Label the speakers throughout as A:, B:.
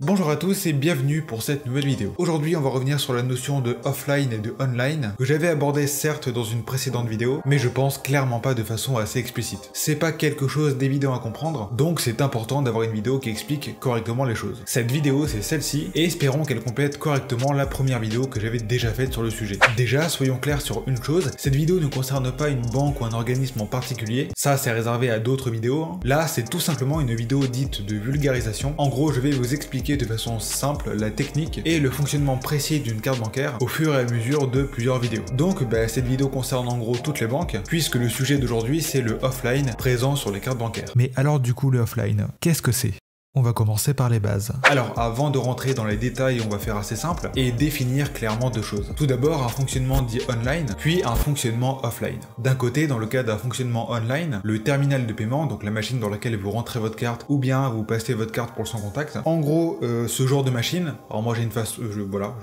A: Bonjour à tous et bienvenue pour cette nouvelle vidéo. Aujourd'hui on va revenir sur la notion de offline et de online que j'avais abordé certes dans une précédente vidéo, mais je pense clairement pas de façon assez explicite. C'est pas quelque chose d'évident à comprendre, donc c'est important d'avoir une vidéo qui explique correctement les choses. Cette vidéo c'est celle-ci et espérons qu'elle complète correctement la première vidéo que j'avais déjà faite sur le sujet. Déjà soyons clairs sur une chose, cette vidéo ne concerne pas une banque ou un organisme en particulier, ça c'est réservé à d'autres vidéos. Là c'est tout simplement une vidéo dite de vulgarisation. En gros je vais vous expliquer de façon simple la technique et le fonctionnement précis d'une carte bancaire au fur et à mesure de plusieurs vidéos. Donc cette vidéo concerne en gros toutes les banques, puisque le sujet d'aujourd'hui c'est le offline présent sur les cartes bancaires. Mais alors du coup le offline, qu'est-ce que c'est ? On va commencer par les bases. Alors, avant de rentrer dans les détails, on va faire assez simple et définir clairement deux choses. Tout d'abord, un fonctionnement dit online, puis un fonctionnement offline. D'un côté, dans le cas d'un fonctionnement online, le terminal de paiement, donc la machine dans laquelle vous rentrez votre carte ou bien vous passez votre carte pour le sans contact. En gros, ce genre de machine, alors moi j'ai une face,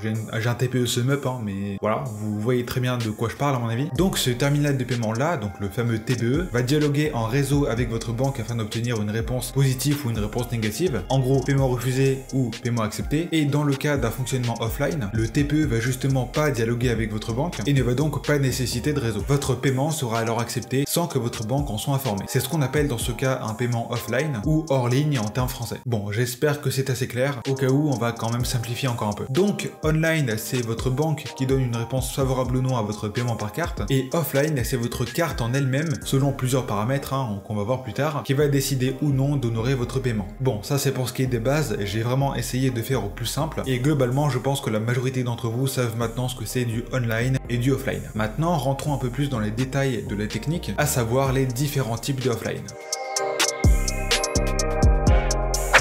A: j'ai un TPE sum up, mais voilà, vous voyez très bien de quoi je parle à mon avis. Donc ce terminal de paiement là, donc le fameux TPE, va dialoguer en réseau avec votre banque afin d'obtenir une réponse positive ou une réponse négative. En gros, paiement refusé ou paiement accepté. Et dans le cas d'un fonctionnement offline, le TPE va justement pas dialoguer avec votre banque et ne va donc pas nécessiter de réseau. Votre paiement sera alors accepté sans que votre banque en soit informée. C'est ce qu'on appelle dans ce cas un paiement offline ou hors ligne en termes français. Bon, j'espère que c'est assez clair. Au cas où, on va quand même simplifier encore un peu. Donc, online, c'est votre banque qui donne une réponse favorable ou non à votre paiement par carte. Et offline, c'est votre carte en elle-même, selon plusieurs paramètres qu'on va voir plus tard, qui va décider ou non d'honorer votre paiement. Bon, ça c'est pour ce qui est des bases, j'ai vraiment essayé de faire au plus simple, et globalement je pense que la majorité d'entre vous savent maintenant ce que c'est du online et du offline. Maintenant, rentrons un peu plus dans les détails de la technique, à savoir les différents types de offline.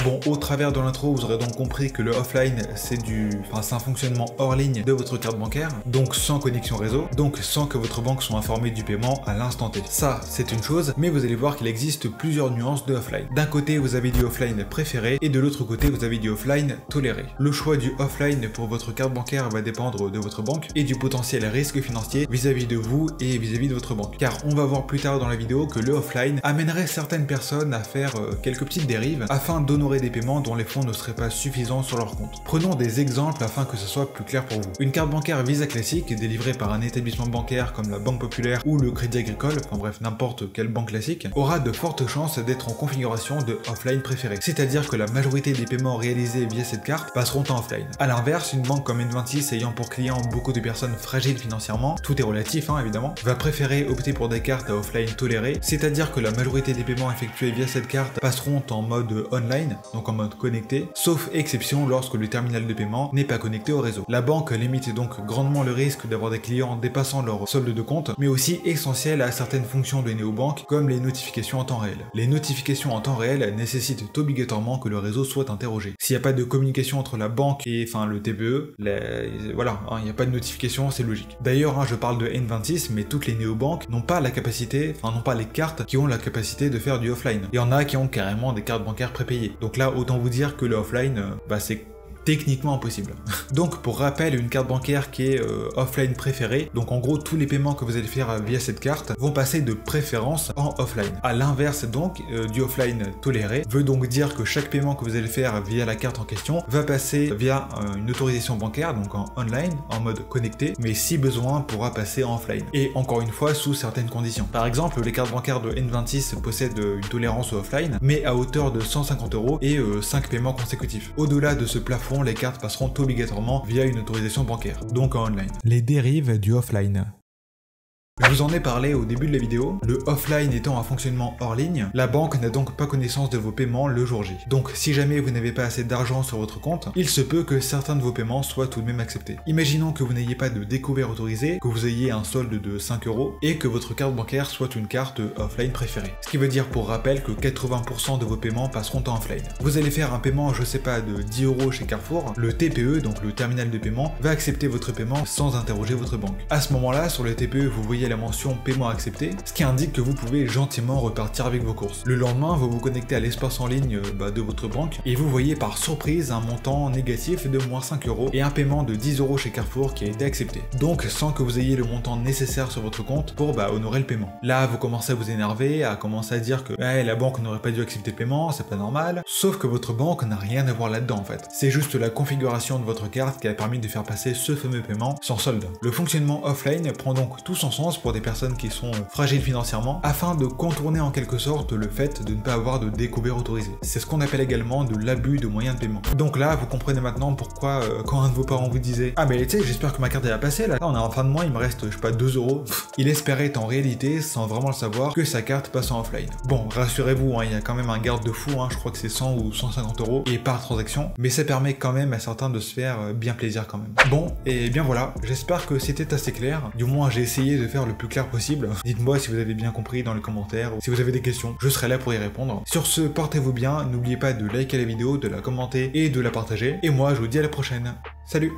A: Bon, au travers de l'intro, vous aurez donc compris que le offline, c'est un fonctionnement hors ligne de votre carte bancaire, donc sans connexion réseau, donc sans que votre banque soit informée du paiement à l'instant T. Ça, c'est une chose, mais vous allez voir qu'il existe plusieurs nuances de offline. D'un côté, vous avez du offline préféré, et de l'autre côté, vous avez du offline toléré. Le choix du offline pour votre carte bancaire va dépendre de votre banque et du potentiel risque financier vis-à-vis de vous et vis-à-vis de votre banque. Car on va voir plus tard dans la vidéo que le offline amènerait certaines personnes à faire quelques petites dérives afin d'honorer des paiements dont les fonds ne seraient pas suffisants sur leur compte. Prenons des exemples afin que ce soit plus clair pour vous. Une carte bancaire Visa classique délivrée par un établissement bancaire comme la Banque Populaire ou le Crédit Agricole, enfin bref n'importe quelle banque classique, aura de fortes chances d'être en configuration de offline préféré. C'est-à-dire que la majorité des paiements réalisés via cette carte passeront en offline. A l'inverse, une banque comme N26 ayant pour client beaucoup de personnes fragiles financièrement, tout est relatif évidemment, va préférer opter pour des cartes à offline tolérées, c'est-à-dire que la majorité des paiements effectués via cette carte passeront en mode online, donc en mode connecté, sauf exception lorsque le terminal de paiement n'est pas connecté au réseau. La banque limite donc grandement le risque d'avoir des clients dépassant leur solde de compte, mais aussi essentiel à certaines fonctions de néobanque comme les notifications en temps réel. Les notifications en temps réel nécessitent obligatoirement que le réseau soit interrogé. S'il n'y a pas de communication entre la banque et le TPE, voilà, il n'y a pas de notification, c'est logique. D'ailleurs, je parle de N26, mais toutes les néobanques n'ont pas la capacité, n'ont pas les cartes qui ont la capacité de faire du offline. Il y en a qui ont carrément des cartes bancaires prépayées. Donc là, autant vous dire que le offline, c'est techniquement impossible. Donc pour rappel, une carte bancaire qui est offline préférée, donc en gros tous les paiements que vous allez faire via cette carte vont passer de préférence en offline. À l'inverse donc, du offline toléré veut donc dire que chaque paiement que vous allez faire via la carte en question va passer via une autorisation bancaire, donc en online, en mode connecté, mais si besoin pourra passer en offline. Et encore une fois sous certaines conditions. Par exemple, les cartes bancaires de N26 possèdent une tolérance au offline, mais à hauteur de 150 € et 5 paiements consécutifs. Au-delà de ce plafond, les cartes passeront obligatoirement via une autorisation bancaire, donc en online. Les dérives du offline. Je vous en ai parlé au début de la vidéo, le offline étant un fonctionnement hors ligne, la banque n'a donc pas connaissance de vos paiements le jour J. Donc si jamais vous n'avez pas assez d'argent sur votre compte, il se peut que certains de vos paiements soient tout de même acceptés. Imaginons que vous n'ayez pas de découvert autorisé, que vous ayez un solde de 5 € et que votre carte bancaire soit une carte offline préférée. Ce qui veut dire pour rappel que 80% de vos paiements passeront en offline. Vous allez faire un paiement, je sais pas, de 10 € chez Carrefour, le TPE, donc le terminal de paiement, va accepter votre paiement sans interroger votre banque. À ce moment-là, sur le TPE, vous voyez voyez la mention paiement accepté, ce qui indique que vous pouvez gentiment repartir avec vos courses. Le lendemain, vous vous connectez à l'espace en ligne de votre banque et vous voyez par surprise un montant négatif de moins 5 € et un paiement de 10 € chez Carrefour qui a été accepté. Donc sans que vous ayez le montant nécessaire sur votre compte pour honorer le paiement. Là, vous commencez à vous énerver, à commencer à dire que la banque n'aurait pas dû accepter le paiement, c'est pas normal. Sauf que votre banque n'a rien à voir là-dedans en fait. C'est juste la configuration de votre carte qui a permis de faire passer ce fameux paiement sans solde. Le fonctionnement offline prend donc tout son sens pour des personnes qui sont fragiles financièrement afin de contourner en quelque sorte le fait de ne pas avoir de découvert autorisé. C'est ce qu'on appelle également de l'abus de moyens de paiement. Donc là, vous comprenez maintenant pourquoi quand un de vos parents vous disait « Ah mais tu sais, j'espère que ma carte va passer là, on est en fin de mois, il me reste je sais pas 2 €. » Il espérait en réalité, sans vraiment le savoir, que sa carte passe en offline. Bon, rassurez-vous, il y a quand même un garde-fou, je crois que c'est 100 ou 150 € et par transaction, mais ça permet quand même à certains de se faire bien plaisir quand même. Bon, et bien voilà, j'espère que c'était assez clair, du moins j'ai essayé de faire le plus clair possible. Dites-moi si vous avez bien compris dans les commentaires, ou si vous avez des questions, je serai là pour y répondre. Sur ce, portez-vous bien, n'oubliez pas de liker la vidéo, de la commenter et de la partager, et moi je vous dis à la prochaine. Salut!